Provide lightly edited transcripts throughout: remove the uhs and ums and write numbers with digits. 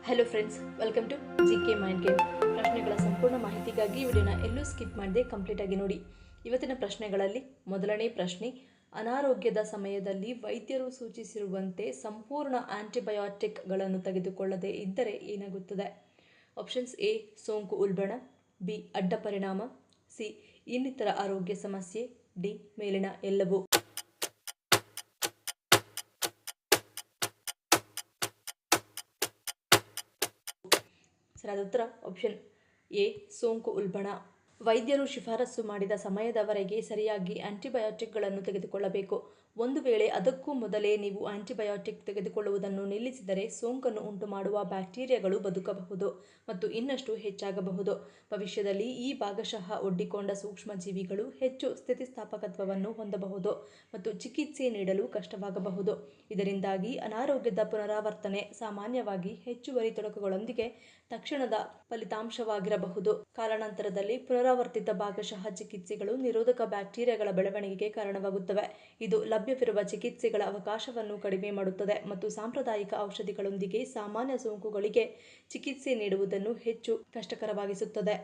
Hello friends, welcome to GK mind game. ಪ್ರಶ್ನೆಗಳ ಸಂಪೂರ್ಣ ಮಾಹಿತಿಗಾಗಿ ವಿಡಿಯೋನ ಎಲ್ಲೂ ಸ್ಕಿಪ್ ಮಾಡದೆ ಕಂಪ್ಲೀಟ್ ಆಗಿ ನೋಡಿ. ಇವತ್ತಿನ ಪ್ರಶ್ನೆಗಳಲ್ಲಿ ಮೊದಲನೇ ಪ್ರಶ್ನೆ, ಅನಾರೋಗ್ಯದ ಸಮಯದಲ್ಲಿ ವೈದ್ಯರು ಸೂಚಿಸಿರುವಂತೆ ಸಂಪೂರ್ಣ ಆಂಟಿಬಯೋಟಿಕ್ಗಳನ್ನು ತೆಗೆದುಕೊಳ್ಳದೆ ಇದ್ದರೆ ಏನಾಗುತ್ತದೆ? ಆಪ್ಷನ್ಸ್: ಎ, ಸೋಂಕು ಉಲ್ಬಣ, ಬಿ, ಅಡ್ಡ ಪರಿಣಾಮ, ಸಿ, ಇನ್ನಿತರ ಆರೋಗ್ಯ ಸಮಸ್ಯೆ, ಡಿ, ಮೇಲಿನ ಎಲ್ಲವೂ. ಸರಿಯಾದ ಉತ್ತರ ಆಪ್ಷನ್ ಎ, ಸೋಂಕು ಉಲ್ಬಣ. ವೈದ್ಯರು ಶಿಫಾರಸು ಮಾಡಿದ ಸಮಯದವರೆಗೆ ಸರಿಯಾಗಿ ಆಂಟಿಬಯೋಟಿಕ್ಗಳನ್ನು ತೆಗೆದುಕೊಳ್ಳಬೇಕು. ಒಂದು ವೇಳೆ ಅದಕ್ಕೂ ಮೊದಲೇ ನೀವು ಆಂಟಿಬಯೋಟಿಕ್ ತೆಗೆದುಕೊಳ್ಳುವುದನ್ನು ನಿಲ್ಲಿಸಿದರೆ ಸೋಂಕನ್ನು ಉಂಟುಮಾಡುವ ಬ್ಯಾಕ್ಟೀರಿಯಾಗಳು ಬದುಕಬಹುದು ಮತ್ತು ಇನ್ನಷ್ಟು ಹೆಚ್ಚಾಗಬಹುದು. ಭವಿಷ್ಯದಲ್ಲಿ ಈ ಭಾಗಶಃ ಒಡ್ಡಿಕೊಂಡ ಸೂಕ್ಷ್ಮಜೀವಿಗಳು ಹೆಚ್ಚು ಸ್ಥಿತಿಸ್ಥಾಪಕತ್ವವನ್ನು ಹೊಂದಬಹುದು ಮತ್ತು ಚಿಕಿತ್ಸೆ ನೀಡಲು ಕಷ್ಟವಾಗಬಹುದು. ಇದರಿಂದಾಗಿ ಅನಾರೋಗ್ಯದ ಪುನರಾವರ್ತನೆ ಸಾಮಾನ್ಯವಾಗಿ ಹೆಚ್ಚುವರಿ ತೊಡಕುಗಳೊಂದಿಗೆ ತಕ್ಷಣದ ಫಲಿತಾಂಶವಾಗಿರಬಹುದು. ಕಾಲಾನಂತರದಲ್ಲಿ ಪುನರಾವರ್ತಿತ ಭಾಗಶಃ ಚಿಕಿತ್ಸೆಗಳು ನಿರೋಧಕ ಬ್ಯಾಕ್ಟೀರಿಯಾಗಳ ಬೆಳವಣಿಗೆಗೆ ಕಾರಣವಾಗುತ್ತವೆ. ಇದು ಲಭ್ಯವಿರುವ ಚಿಕಿತ್ಸೆಗಳ ಅವಕಾಶವನ್ನು ಕಡಿಮೆ ಮಾಡುತ್ತದೆ ಮತ್ತು ಸಾಂಪ್ರದಾಯಿಕ ಔಷಧಿಗಳೊಂದಿಗೆ ಸಾಮಾನ್ಯ ಸೋಂಕುಗಳಿಗೆ ಚಿಕಿತ್ಸೆ ನೀಡುವುದನ್ನು ಹೆಚ್ಚು ಕಷ್ಟಕರವಾಗಿಸುತ್ತದೆ.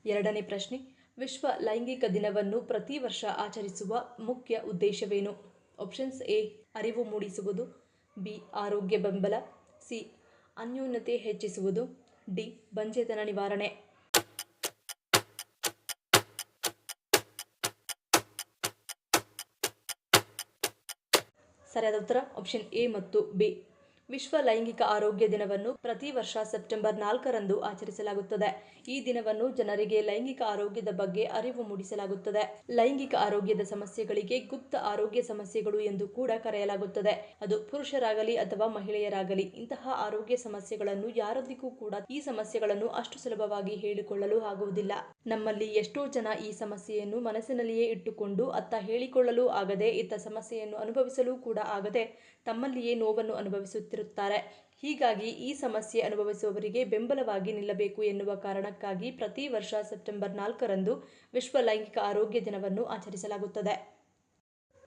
ಎರಡನೇ ಪ್ರಶ್ನೆ, ವಿಶ್ವ ಲೈಂಗಿಕ ದಿನವನ್ನು ಪ್ರತಿ ವರ್ಷ ಆಚರಿಸುವ ಮುಖ್ಯ ಉದ್ದೇಶವೇನು? ಆಪ್ಷನ್ಸ್: ಎ, ಅರಿವು ಮೂಡಿಸುವುದು, ಬಿ, ಆರೋಗ್ಯ ಬೆಂಬಲ, ಸಿ, ಅನ್ಯೋನ್ಯತೆ ಹೆಚ್ಚಿಸುವುದು, ಡಿ, ಬಂಜೆತನ ನಿವಾರಣೆ. ಸರಿಯಾದ ಉತ್ತರ ಆಪ್ಷನ್ ಎ ಮತ್ತು ಬಿ. ವಿಶ್ವ ಲೈಂಗಿಕ ಆರೋಗ್ಯ ದಿನವನ್ನು ಪ್ರತಿ ವರ್ಷ ಸೆಪ್ಟೆಂಬರ್ 4ರಂದು ಆಚರಿಸಲಾಗುತ್ತದೆ. ಈ ದಿನವನ್ನು ಜನರಿಗೆ ಲೈಂಗಿಕ ಆರೋಗ್ಯದ ಬಗ್ಗೆ ಅರಿವು ಮೂಡಿಸಲಾಗುತ್ತದೆ. ಲೈಂಗಿಕ ಆರೋಗ್ಯದ ಸಮಸ್ಯೆಗಳಿಗೆ ಗುಪ್ತ ಆರೋಗ್ಯ ಸಮಸ್ಯೆಗಳು ಎಂದು ಕೂಡ ಕರೆಯಲಾಗುತ್ತದೆ. ಅದು ಪುರುಷರಾಗಲಿ ಅಥವಾ ಮಹಿಳೆಯರಾಗಲಿ ಇಂತಹ ಆರೋಗ್ಯ ಸಮಸ್ಯೆಗಳನ್ನು ಯಾರೊಂದಿಗೂ ಕೂಡ ಈ ಸಮಸ್ಯೆಗಳನ್ನು ಅಷ್ಟು ಸುಲಭವಾಗಿ ಹೇಳಿಕೊಳ್ಳಲು ಆಗುವುದಿಲ್ಲ. ನಮ್ಮಲ್ಲಿ ಎಷ್ಟೋ ಜನ ಈ ಸಮಸ್ಯೆಯನ್ನು ಮನಸ್ಸಿನಲ್ಲಿಯೇ ಇಟ್ಟುಕೊಂಡು ಅತ್ತ ಹೇಳಿಕೊಳ್ಳಲು ಆಗದೆ, ಇತ್ತ ಸಮಸ್ಯೆಯನ್ನು ಅನುಭವಿಸಲು ಕೂಡ ಆಗದೆ ತಮ್ಮಲ್ಲಿಯೇ ನೋವನ್ನು ಅನುಭವಿಸುತ್ತಿರುತ್ತಾರೆ. ಹೀಗಾಗಿ ಈ ಸಮಸ್ಯೆ ಅನುಭವಿಸುವವರಿಗೆ ಬೆಂಬಲವಾಗಿ ನಿಲ್ಲಬೇಕು ಎನ್ನುವ ಕಾರಣಕ್ಕಾಗಿ ಪ್ರತಿ ವರ್ಷ ಸೆಪ್ಟೆಂಬರ್ 4ರಂದು ವಿಶ್ವ ಲೈಂಗಿಕ ಆರೋಗ್ಯ ದಿನವನ್ನು ಆಚರಿಸಲಾಗುತ್ತದೆ.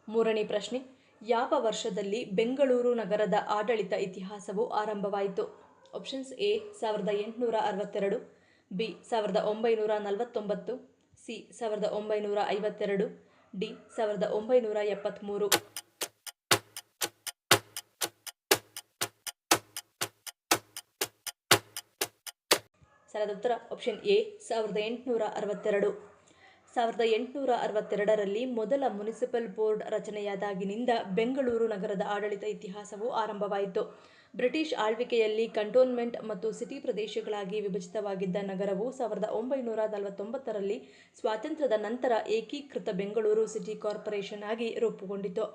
ಮೂರನೇ ಪ್ರಶ್ನೆ, ಯಾವ ವರ್ಷದಲ್ಲಿ ಬೆಂಗಳೂರು ನಗರದ ಆಡಳಿತ ಇತಿಹಾಸವು ಆರಂಭವಾಯಿತು? Options: A, 1862, B, 1949, C, 1952, D, 1973. ಸರಿಯಾದ ಉತ್ತರ ಆಪ್ಷನ್ ಎ, 1862. 1862ರಲ್ಲಿ ಮೊದಲ ಮುನಿಸಿಪಲ್ ಬೋರ್ಡ್ ರಚನೆಯಾದಾಗಿನಿಂದ ಬೆಂಗಳೂರು ನಗರದ ಆಡಳಿತ ಇತಿಹಾಸವು ಆರಂಭವಾಯಿತು. ಬ್ರಿಟಿಷ್ ಆಳ್ವಿಕೆಯಲ್ಲಿ ಕಂಟೋನ್ಮೆಂಟ್ ಮತ್ತು ಸಿಟಿ ಪ್ರದೇಶಗಳಾಗಿ ವಿಭಜಿತವಾಗಿದ್ದ ನಗರವು 1949ರಲ್ಲಿ ಸ್ವಾತಂತ್ರ್ಯದ ನಂತರ ಏಕೀಕೃತ ಬೆಂಗಳೂರು ಸಿಟಿ ಕಾರ್ಪೊರೇಷನ್ ಆಗಿ ರೂಪುಗೊಂಡಿತು.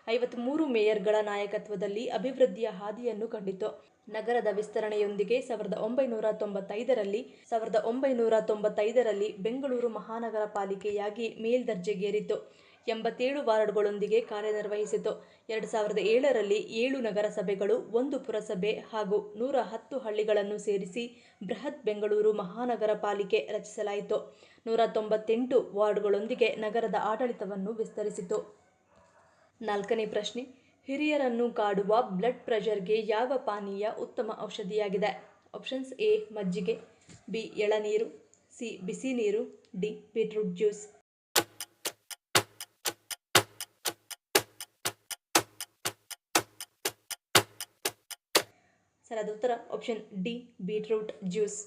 53 ಮೇಯರ್ಗಳ ನಾಯಕತ್ವದಲ್ಲಿ ಅಭಿವೃದ್ಧಿಯ ಹಾದಿಯನ್ನು ಕಂಡಿತು. ನಗರದ ವಿಸ್ತರಣೆಯೊಂದಿಗೆ 1995ರಲ್ಲಿ ಬೆಂಗಳೂರು ಮಹಾನಗರ ಪಾಲಿಕೆಯಾಗಿ ಮೇಲ್ದರ್ಜೆಗೇರಿತು. 87 ವಾರ್ಡ್ಗಳೊಂದಿಗೆ ಕಾರ್ಯನಿರ್ವಹಿಸಿತು. 2007ರಲ್ಲಿ 7 ನಗರಸಭೆಗಳು, 1 ಪುರಸಭೆ ಹಾಗೂ 110 ಹಳ್ಳಿಗಳನ್ನು ಸೇರಿಸಿ ಬೃಹತ್ ಬೆಂಗಳೂರು ಮಹಾನಗರ ಪಾಲಿಕೆ ರಚಿಸಲಾಯಿತು. 198 ವಾರ್ಡ್ಗಳೊಂದಿಗೆ ನಗರದ ಆಡಳಿತವನ್ನು ವಿಸ್ತರಿಸಿತು. ನಾಲ್ಕನೇ ಪ್ರಶ್ನೆ, ಹಿರಿಯರನ್ನು ಕಾಡುವ ಬ್ಲಡ್ ಪ್ರೆಷರ್ಗೆ ಯಾವ ಪಾನೀಯ ಉತ್ತಮ ಔಷಧಿಯಾಗಿದೆ? ಆಪ್ಷನ್ಸ್: ಎ, ಮಜ್ಜಿಗೆ, ಬಿ, ಎಳನೀರು, ಸಿ, ಬಿಸಿ ನೀರು, ಡಿ, ಬೀಟ್ರೂಟ್ ಜ್ಯೂಸ್. ಸರಿಯಾದ ಉತ್ತರ option D, beetroot juice.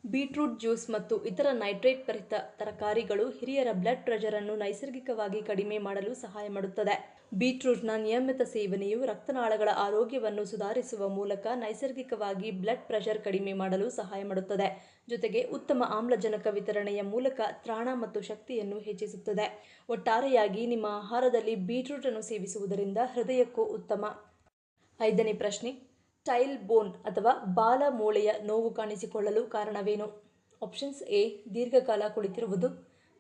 Beetroot juice ಮತ್ತು ಇತರ ನೈಟ್ರೇಟ್ ಭರಿತ ತರಕಾರಿಗಳು ಹಿರಿಯರ ಬ್ಲಡ್ ಪ್ರೆಷರ್ ಅನ್ನು ನೈಸರ್ಗಿಕವಾಗಿ ಕಡಿಮೆ ಮಾಡಲು ಸಹಾಯ ಮಾಡುತ್ತದೆ. ಬೀಟ್ರೂಟ್ನ ನಿಯಮಿತ ಸೇವನೆಯು ರಕ್ತನಾಳಗಳ ಆರೋಗ್ಯವನ್ನು ಸುಧಾರಿಸುವ ಮೂಲಕ ನೈಸರ್ಗಿಕವಾಗಿ ಬ್ಲಡ್ ಪ್ರೆಷರ್ ಕಡಿಮೆ ಮಾಡಲು ಸಹಾಯ ಮಾಡುತ್ತದೆ. ಜೊತೆಗೆ ಉತ್ತಮ ಆಮ್ಲಜನಕ ವಿತರಣೆಯ ಮೂಲಕ ತ್ರಾಣ ಮತ್ತು ಶಕ್ತಿಯನ್ನು ಹೆಚ್ಚಿಸುತ್ತದೆ. ಒಟ್ಟಾರೆಯಾಗಿ ನಿಮ್ಮ ಆಹಾರದಲ್ಲಿ ಬೀಟ್ರೂಟ್ ಅನ್ನು ಸೇವಿಸುವುದರಿಂದ ಹೃದಯಕ್ಕೂ ಉತ್ತಮ. ಐದನೇ ಪ್ರಶ್ನೆ, ಟೈಲ್ ಬೋನ್ ಅಥವಾ ಬಾಲ ಮೂಳೆಯ ನೋವು ಕಾಣಿಸಿಕೊಳ್ಳಲು ಕಾರಣವೇನು? ಆಪ್ಷನ್ಸ್: ಎ, ದೀರ್ಘಕಾಲ ಕುಳಿತಿರುವುದು,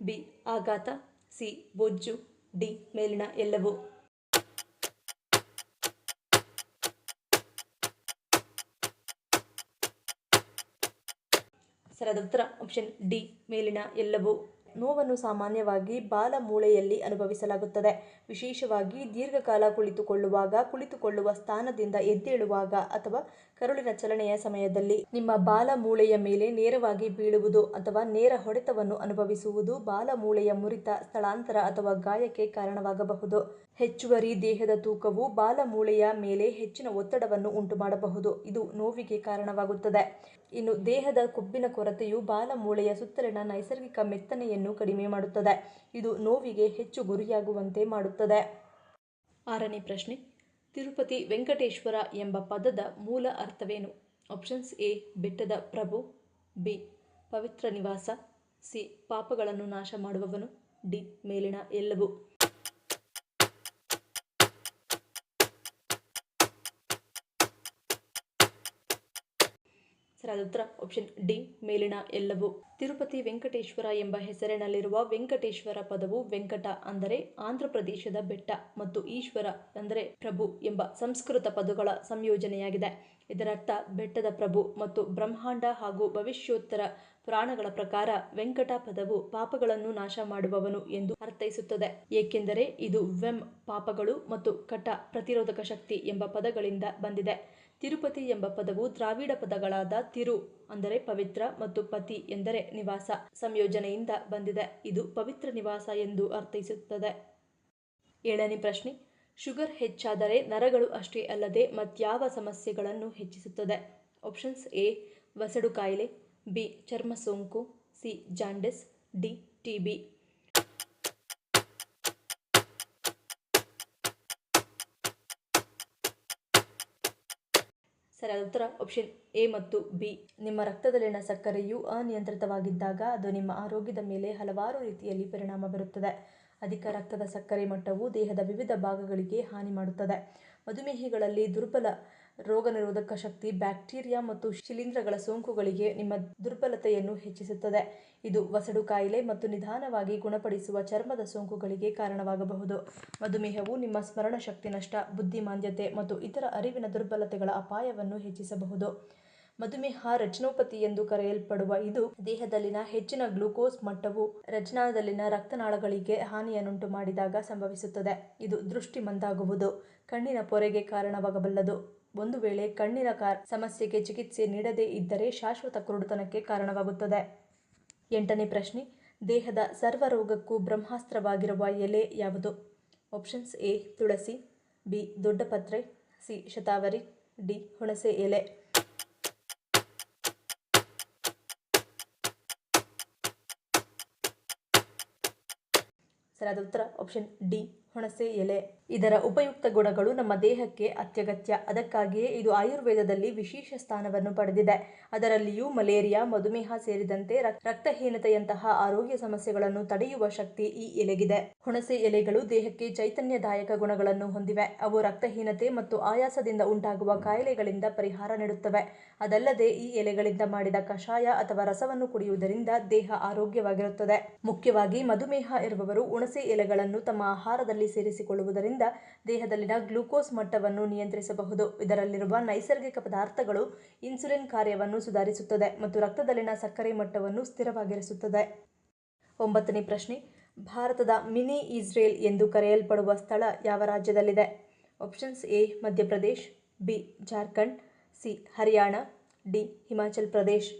ಬಿ, ಆಘಾತ, ಸಿ, ಬೊಜ್ಜು, ಡಿ, ಮೇಲಿನ ಎಲ್ಲವೂ. ಸರಿಯಾದ ಉತ್ತರ ಆಪ್ಷನ್ ಡಿ, ಮೇಲಿನ ಎಲ್ಲವೂ. ನೋವನ್ನು ಸಾಮಾನ್ಯವಾಗಿ ಬಾಲ ಮೂಳೆಯಲ್ಲಿ ಅನುಭವಿಸಲಾಗುತ್ತದೆ. ವಿಶೇಷವಾಗಿ ದೀರ್ಘಕಾಲ ಕುಳಿತುಕೊಳ್ಳುವಾಗ, ಕುಳಿತುಕೊಳ್ಳುವ ಸ್ಥಾನದಿಂದ ಎದ್ದೇಳುವಾಗ ಅಥವಾ ಕರುಳಿನ ಚಲನೆಯ ಸಮಯದಲ್ಲಿ ನಿಮ್ಮ ಬಾಲಮೂಳೆಯ ಮೇಲೆ ನೇರವಾಗಿ ಬೀಳುವುದು ಅಥವಾ ನೇರ ಹೊಡೆತವನ್ನು ಅನುಭವಿಸುವುದು ಬಾಲಮೂಳೆಯ ಮುರಿತ, ಸ್ಥಳಾಂತರ ಅಥವಾ ಗಾಯಕ್ಕೆ ಕಾರಣವಾಗಬಹುದು. ಹೆಚ್ಚುವರಿ ದೇಹದ ತೂಕವು ಬಾಲಮೂಳೆಯ ಮೇಲೆ ಹೆಚ್ಚಿನ ಒತ್ತಡವನ್ನು ಉಂಟುಮಾಡಬಹುದು, ಇದು ನೋವಿಗೆ ಕಾರಣವಾಗುತ್ತದೆ. ಇನ್ನು ದೇಹದ ಕೊಬ್ಬಿನ ಕೊರತೆಯು ಬಾಲಮೂಳೆಯ ಸುತ್ತಲಿನ ನೈಸರ್ಗಿಕ ಮೆತ್ತನೆಯನ್ನು ಕಡಿಮೆ ಮಾಡುತ್ತದೆ, ಇದು ನೋವಿಗೆ ಹೆಚ್ಚು ಗುರಿಯಾಗುವಂತೆ ಮಾಡುತ್ತದೆ. 6ನೇ ಪ್ರಶ್ನೆ, ತಿರುಪತಿ ವೆಂಕಟೇಶ್ವರ ಎಂಬ ಪದದ ಮೂಲ ಅರ್ಥವೇನು? ಆಪ್ಷನ್ಸ್ ಎ ಬೆಟ್ಟದ ಪ್ರಭು, ಬಿ ಪವಿತ್ರ ನಿವಾಸ, ಸಿ ಪಾಪಗಳನ್ನು ನಾಶ ಮಾಡುವವನು, ಡಿ ಮೇಲಿನ ಎಲ್ಲವೂ. ಸರಿಯಾದ ಉತ್ತರ ಆಪ್ಷನ್ ಡಿ ಮೇಲಿನ ಎಲ್ಲವೂ. ತಿರುಪತಿ ವೆಂಕಟೇಶ್ವರ ಎಂಬ ಹೆಸರಿನಲ್ಲಿರುವ ವೆಂಕಟೇಶ್ವರ ಪದವು ವೆಂಕಟ ಅಂದರೆ ಆಂಧ್ರ ಪ್ರದೇಶದ ಬೆಟ್ಟ ಮತ್ತು ಈಶ್ವರ ಅಂದರೆ ಪ್ರಭು ಎಂಬ ಸಂಸ್ಕೃತ ಪದಗಳ ಸಂಯೋಜನೆಯಾಗಿದೆ. ಇದರರ್ಥ ಬೆಟ್ಟದ ಪ್ರಭು ಮತ್ತು ಬ್ರಹ್ಮಾಂಡ ಹಾಗೂ ಭವಿಷ್ಯೋತ್ತರ ಪುರಾಣಗಳ ಪ್ರಕಾರ ವೆಂಕಟ ಪದವು ಪಾಪಗಳನ್ನು ನಾಶ ಮಾಡುವವನು ಎಂದು ಅರ್ಥೈಸುತ್ತದೆ, ಏಕೆಂದರೆ ಇದು ವೆಂ ಪಾಪಗಳು ಮತ್ತು ಕಟ ಪ್ರತಿರೋಧಕ ಶಕ್ತಿ ಎಂಬ ಪದಗಳಿಂದ ಬಂದಿದೆ. ತಿರುಪತಿ ಎಂಬ ಪದವು ದ್ರಾವಿಡ ಪದಗಳಾದ ತಿರು ಅಂದರೆ ಪವಿತ್ರ ಮತ್ತು ಪತಿ ಎಂದರೆ ನಿವಾಸ ಸಂಯೋಜನೆಯಿಂದ ಬಂದಿದೆ, ಇದು ಪವಿತ್ರ ನಿವಾಸ ಎಂದು ಅರ್ಥೈಸುತ್ತದೆ. 7ನೇ ಪ್ರಶ್ನೆ, ಶುಗರ್ ಹೆಚ್ಚಾದರೆ ನರಗಳು ಅಷ್ಟೇ ಅಲ್ಲದೆ ಮತ್ಯಾವ ಸಮಸ್ಯೆಗಳನ್ನು ಹೆಚ್ಚಿಸುತ್ತದೆ? ಆಪ್ಷನ್ಸ್ ಎ ವಸಡು ಕಾಯಿಲೆ, ಬಿ ಚರ್ಮ ಸೋಂಕು, ಸಿ ಜಾಂಡಿಸ್, ಡಿ ಟಿಬಿ. ಸರಿಯಾದ ಉತ್ತರ ಆಪ್ಷನ್ ಎ ಮತ್ತು ಬಿ. ನಿಮ್ಮ ರಕ್ತದಲ್ಲಿನ ಸಕ್ಕರೆಯು ಅನಿಯಂತ್ರಿತವಾಗಿದ್ದಾಗ ಅದು ನಿಮ್ಮ ಆರೋಗ್ಯದ ಮೇಲೆ ಹಲವಾರು ರೀತಿಯಲ್ಲಿ ಪರಿಣಾಮ ಬೀರುತ್ತದೆ. ಅಧಿಕ ರಕ್ತದ ಸಕ್ಕರೆ ಮಟ್ಟವು ದೇಹದ ವಿವಿಧ ಭಾಗಗಳಿಗೆ ಹಾನಿ ಮಾಡುತ್ತದೆ. ಮಧುಮೇಹಿಗಳಲ್ಲಿ ದುರ್ಬಲ ರೋಗನಿರೋಧಕ ಶಕ್ತಿ ಬ್ಯಾಕ್ಟೀರಿಯಾ ಮತ್ತು ಶಿಲೀಂಧ್ರಗಳ ಸೋಂಕುಗಳಿಗೆ ನಿಮ್ಮ ದುರ್ಬಲತೆಯನ್ನು ಹೆಚ್ಚಿಸುತ್ತದೆ. ಇದು ವಸಡು ಕಾಯಿಲೆ ಮತ್ತು ನಿಧಾನವಾಗಿ ಗುಣಪಡಿಸುವ ಚರ್ಮದ ಸೋಂಕುಗಳಿಗೆ ಕಾರಣವಾಗಬಹುದು. ಮಧುಮೇಹವು ನಿಮ್ಮ ಸ್ಮರಣ ಶಕ್ತಿ ನಷ್ಟ, ಬುದ್ಧಿಮಾಂದ್ಯತೆ ಮತ್ತು ಇತರ ಅರಿವಿನ ದುರ್ಬಲತೆಗಳ ಅಪಾಯವನ್ನು ಹೆಚ್ಚಿಸಬಹುದು. ಮಧುಮೇಹ ರೆಟಿನೋಪತಿ ಎಂದು ಕರೆಯಲ್ಪಡುವ ಇದು ದೇಹದಲ್ಲಿನ ಹೆಚ್ಚಿನ ಗ್ಲೂಕೋಸ್ ಮಟ್ಟವು ರೆಟಿನಾದಲ್ಲಿನ ರಕ್ತನಾಳಗಳಿಗೆ ಹಾನಿಯನ್ನುಂಟು ಮಾಡಿದಾಗ ಸಂಭವಿಸುತ್ತದೆ. ಇದು ದೃಷ್ಟಿ ಮಂದಾಗುವುದು, ಕಣ್ಣಿನ ಪೊರೆಗೆ ಕಾರಣವಾಗಬಲ್ಲದು. ಒಂದು ವೇಳೆ ಕಣ್ಣಿನ ಸಮಸ್ಯೆಗೆ ಚಿಕಿತ್ಸೆ ನೀಡದೇ ಇದ್ದರೆ ಶಾಶ್ವತ ಕುರುಡುತನಕ್ಕೆ ಕಾರಣವಾಗುತ್ತದೆ. 8ನೇ ಪ್ರಶ್ನೆ, ದೇಹದ ಸರ್ವರೋಗಕ್ಕೂ ಬ್ರಹ್ಮಾಸ್ತ್ರವಾಗಿರುವ ಎಲೆ ಯಾವುದು? ಆಪ್ಷನ್ಸ್ ಎ ತುಳಸಿ, ಬಿ ದೊಡ್ಡಪತ್ರೆ, ಸಿ ಶತಾವರಿ, ಡಿ ಹುಣಸೆ ಎಲೆ. ಸರಿಯಾದ ಉತ್ತರ ಆಪ್ಷನ್ ಡಿ ಹುಣಸೆ ಎಲೆ. ಇದರ ಉಪಯುಕ್ತ ಗುಣಗಳು ನಮ್ಮ ದೇಹಕ್ಕೆ ಅತ್ಯಗತ್ಯ, ಅದಕ್ಕಾಗಿಯೇ ಇದು ಆಯುರ್ವೇದದಲ್ಲಿ ವಿಶೇಷ ಸ್ಥಾನವನ್ನು ಪಡೆದಿದೆ. ಅದರಲ್ಲಿಯೂ ಮಲೇರಿಯಾ, ಮಧುಮೇಹ ಸೇರಿದಂತೆ ರಕ್ತಹೀನತೆಯಂತಹ ಆರೋಗ್ಯ ಸಮಸ್ಯೆಗಳನ್ನು ತಡೆಯುವ ಶಕ್ತಿ ಈ ಎಲೆಗಿದೆ. ಹುಣಸೆ ಎಲೆಗಳು ದೇಹಕ್ಕೆ ಚೈತನ್ಯದಾಯಕ ಗುಣಗಳನ್ನು ಹೊಂದಿವೆ. ಅವು ರಕ್ತಹೀನತೆ ಮತ್ತು ಆಯಾಸದಿಂದ ಉಂಟಾಗುವ ಕಾಯಿಲೆಗಳಿಂದ ಪರಿಹಾರ ನೀಡುತ್ತವೆ. ಅದಲ್ಲದೆ ಈ ಎಲೆಗಳಿಂದ ಮಾಡಿದ ಕಷಾಯ ಅಥವಾ ರಸವನ್ನು ಕುಡಿಯುವುದರಿಂದ ದೇಹ ಆರೋಗ್ಯವಾಗಿರುತ್ತದೆ. ಮುಖ್ಯವಾಗಿ ಮಧುಮೇಹ ಇರುವವರು ಹುಣಸೆ ಎಲೆಗಳನ್ನು ತಮ್ಮ ಆಹಾರದಲ್ಲಿ ಸೇರಿಸಿಕೊಳ್ಳುವುದರಿಂದ ದೇಹದಲ್ಲಿನ ಗ್ಲೂಕೋಸ್ ಮಟ್ಟವನ್ನು ನಿಯಂತ್ರಿಸಬಹುದು. ಇದರಲ್ಲಿರುವ ನೈಸರ್ಗಿಕ ಪದಾರ್ಥಗಳು ಇನ್ಸುಲಿನ್ ಕಾರ್ಯವನ್ನು ಸುಧಾರಿಸುತ್ತದೆ ಮತ್ತು ರಕ್ತದಲ್ಲಿನ ಸಕ್ಕರೆ ಮಟ್ಟವನ್ನು ಸ್ಥಿರವಾಗಿರಿಸುತ್ತದೆ. 9ನೇ ಪ್ರಶ್ನೆ, ಭಾರತದ ಮಿನಿ ಇಸ್ರೇಲ್ ಎಂದು ಕರೆಯಲ್ಪಡುವ ಸ್ಥಳ ಯಾವ ರಾಜ್ಯದಲ್ಲಿದೆ? Options A Madhya Pradesh, B Jharkhand, C Haryana, D Himachal Pradesh.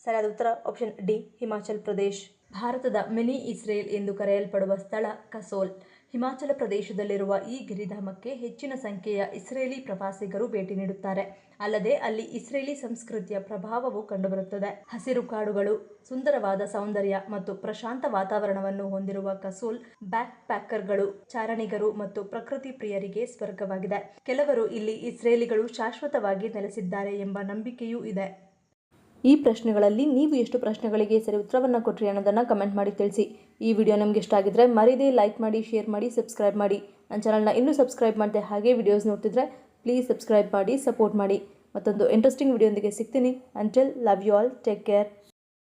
ಸರಿಯಾದ ಉತ್ತರ ಆಪ್ಷನ್ ಡಿ ಹಿಮಾಚಲ್ ಪ್ರದೇಶ್. ಭಾರತದ ಮಿನಿ ಇಸ್ರೇಲ್ ಎಂದು ಕರೆಯಲ್ಪಡುವ ಸ್ಥಳ ಕಸೋಲ್, ಹಿಮಾಚಲ ಪ್ರದೇಶದಲ್ಲಿರುವ ಈ ಗಿರಿಧಾಮಕ್ಕೆ ಹೆಚ್ಚಿನ ಸಂಖ್ಯೆಯ ಇಸ್ರೇಲಿ ಪ್ರವಾಸಿಗರು ಭೇಟಿ ನೀಡುತ್ತಾರೆ. ಅಲ್ಲದೆ ಅಲ್ಲಿ ಇಸ್ರೇಲಿ ಸಂಸ್ಕೃತಿಯ ಪ್ರಭಾವವು ಕಂಡುಬರುತ್ತದೆ. ಹಸಿರು ಕಾಡುಗಳು, ಸುಂದರವಾದ ಸೌಂದರ್ಯ ಮತ್ತು ಪ್ರಶಾಂತ ವಾತಾವರಣವನ್ನು ಹೊಂದಿರುವ ಕಸೋಲ್ ಬ್ಯಾಕ್ ಪ್ಯಾಕರ್ಗಳು, ಚಾರಣಿಗರು ಮತ್ತು ಪ್ರಕೃತಿ ಪ್ರಿಯರಿಗೆ ಸ್ವರ್ಗವಾಗಿದೆ. ಕೆಲವರು ಇಲ್ಲಿ ಇಸ್ರೇಲಿಗಳು ಶಾಶ್ವತವಾಗಿ ನೆಲೆಸಿದ್ದಾರೆ ಎಂಬ ನಂಬಿಕೆಯೂ ಇದೆ. ಈ ಪ್ರಶ್ನೆಗಳಲ್ಲಿ ನೀವು ಎಷ್ಟು ಪ್ರಶ್ನೆಗಳಿಗೆ ಸರಿ ಉತ್ತರವನ್ನು ಕೊಟ್ಟರಿ ಅನ್ನೋದನ್ನು ಕಮೆಂಟ್ ಮಾಡಿ ತಿಳಿಸಿ. ಈ ವಿಡಿಯೋ ನಮಗೆ ಇಷ್ಟ ಆಗಿದ್ರೆ ಮರೀದೆ ಲೈಕ್ ಮಾಡಿ, ಶೇರ್ ಮಾಡಿ, ಸಬ್ಸ್ಕ್ರೈಬ್ ಮಾಡಿ. ನನ್ನ ಚಾನಲ್ನ ಇನ್ನೂ ಸಬ್ಸ್ಕ್ರೈಬ್ ಮಾಡದೆ ಹಾಗೆ ವಿಡಿಯೋಸ್ ನೋಡ್ತಿದ್ರೆ ಪ್ಲೀಸ್ ಸಬ್ಸ್ಕ್ರೈಬ್ ಮಾಡಿ, ಸಪೋರ್ಟ್ ಮಾಡಿ. ಮತ್ತೊಂದು ಇಂಟ್ರೆಸ್ಟಿಂಗ್ ವಿಡಿಯೋದೊಂದಿಗೆ ಸಿಗ್ತೀನಿ. Until love you all, take care.